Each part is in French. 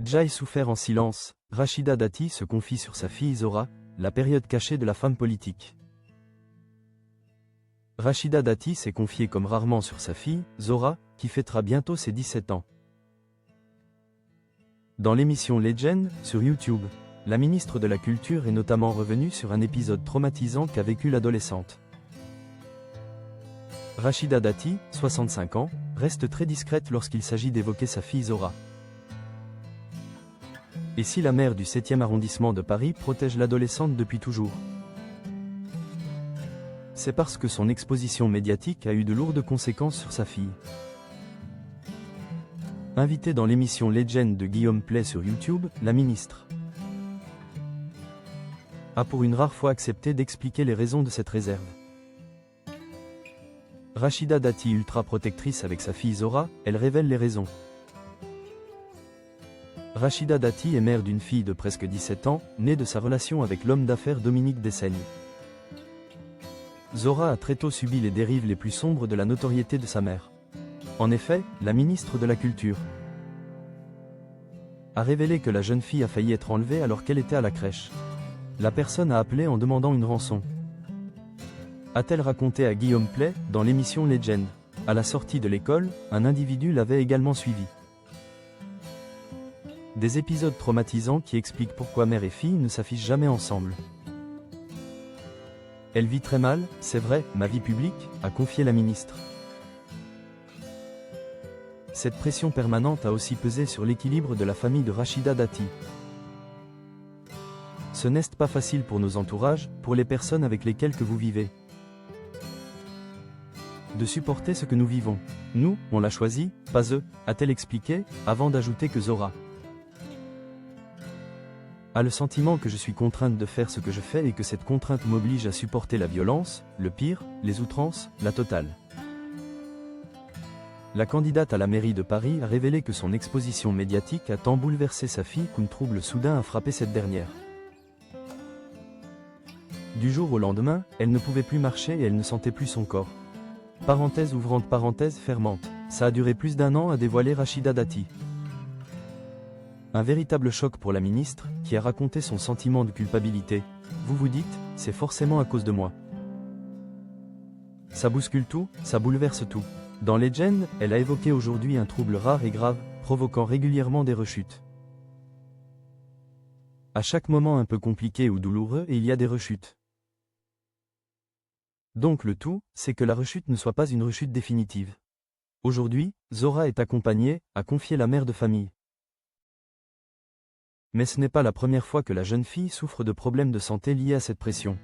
Jai souffert en silence, Rachida Dati se confie sur sa fille Zora, la période cachée de la femme politique. Rachida Dati s'est confiée comme rarement sur sa fille, Zora, qui fêtera bientôt ses 17 ans. Dans l'émission Legend, sur YouTube, la ministre de la Culture est notamment revenue sur un épisode traumatisant qu'a vécu l'adolescente. Rachida Dati, 65 ans, reste très discrète lorsqu'il s'agit d'évoquer sa fille Zora. Et si la maire du 7e arrondissement de Paris protège l'adolescente depuis toujours? C'est parce que son exposition médiatique a eu de lourdes conséquences sur sa fille. Invitée dans l'émission Legend de Guillaume Play sur YouTube, la ministre a pour une rare fois accepté d'expliquer les raisons de cette réserve. Rachida Dati, ultra protectrice avec sa fille Zora, elle révèle les raisons. Rachida Dati est mère d'une fille de presque 17 ans, née de sa relation avec l'homme d'affaires Dominique Dessaigne. Zora a très tôt subi les dérives les plus sombres de la notoriété de sa mère. En effet, la ministre de la Culture a révélé que la jeune fille a failli être enlevée alors qu'elle était à la crèche. La personne a appelé en demandant une rançon. A-t-elle raconté à Guillaume Play, dans l'émission Legend. À la sortie de l'école, un individu l'avait également suivi. Des épisodes traumatisants qui expliquent pourquoi mère et fille ne s'affichent jamais ensemble. Elle vit très mal, c'est vrai, ma vie publique, a confié la ministre. Cette pression permanente a aussi pesé sur l'équilibre de la famille de Rachida Dati. Ce n'est pas facile pour nos entourages, pour les personnes avec lesquelles que vous vivez, de supporter ce que nous vivons. Nous, on l'a choisi, pas eux, a-t-elle expliqué, avant d'ajouter que Zora a le sentiment que je suis contrainte de faire ce que je fais et que cette contrainte m'oblige à supporter la violence, le pire, les outrances, la totale. La candidate à la mairie de Paris a révélé que son exposition médiatique a tant bouleversé sa fille qu'un trouble soudain a frappé cette dernière. Du jour au lendemain, elle ne pouvait plus marcher et elle ne sentait plus son corps. Parenthèse ouvrante parenthèse fermante. Ça a duré plus d'1 an, a dévoilé Rachida Dati. Un véritable choc pour la ministre, qui a raconté son sentiment de culpabilité. Vous vous dites, c'est forcément à cause de moi. Ça bouscule tout, ça bouleverse tout. Dans Legend, elle a évoqué aujourd'hui un trouble rare et grave, provoquant régulièrement des rechutes. À chaque moment un peu compliqué ou douloureux, et il y a des rechutes. Donc le tout, c'est que la rechute ne soit pas une rechute définitive. Aujourd'hui, Zora est accompagnée, a confié la mère de famille. Mais ce n'est pas la première fois que la jeune fille souffre de problèmes de santé liés à cette pression.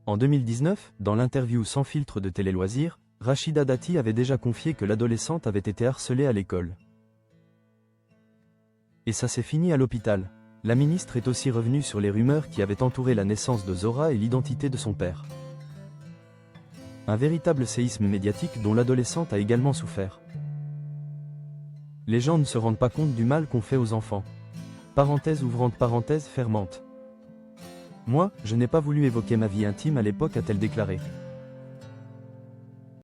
En 2019, dans l'interview Sans filtre de Télé Loisirs, Rachida Dati avait déjà confié que l'adolescente avait été harcelée à l'école. Et ça s'est fini à l'hôpital. La ministre est aussi revenue sur les rumeurs qui avaient entouré la naissance de Zora et l'identité de son père. Un véritable séisme médiatique dont l'adolescente a également souffert. Les gens ne se rendent pas compte du mal qu'on fait aux enfants. Parenthèse ouvrante parenthèse fermante. Moi, je n'ai pas voulu évoquer ma vie intime à l'époque, a-t-elle déclaré.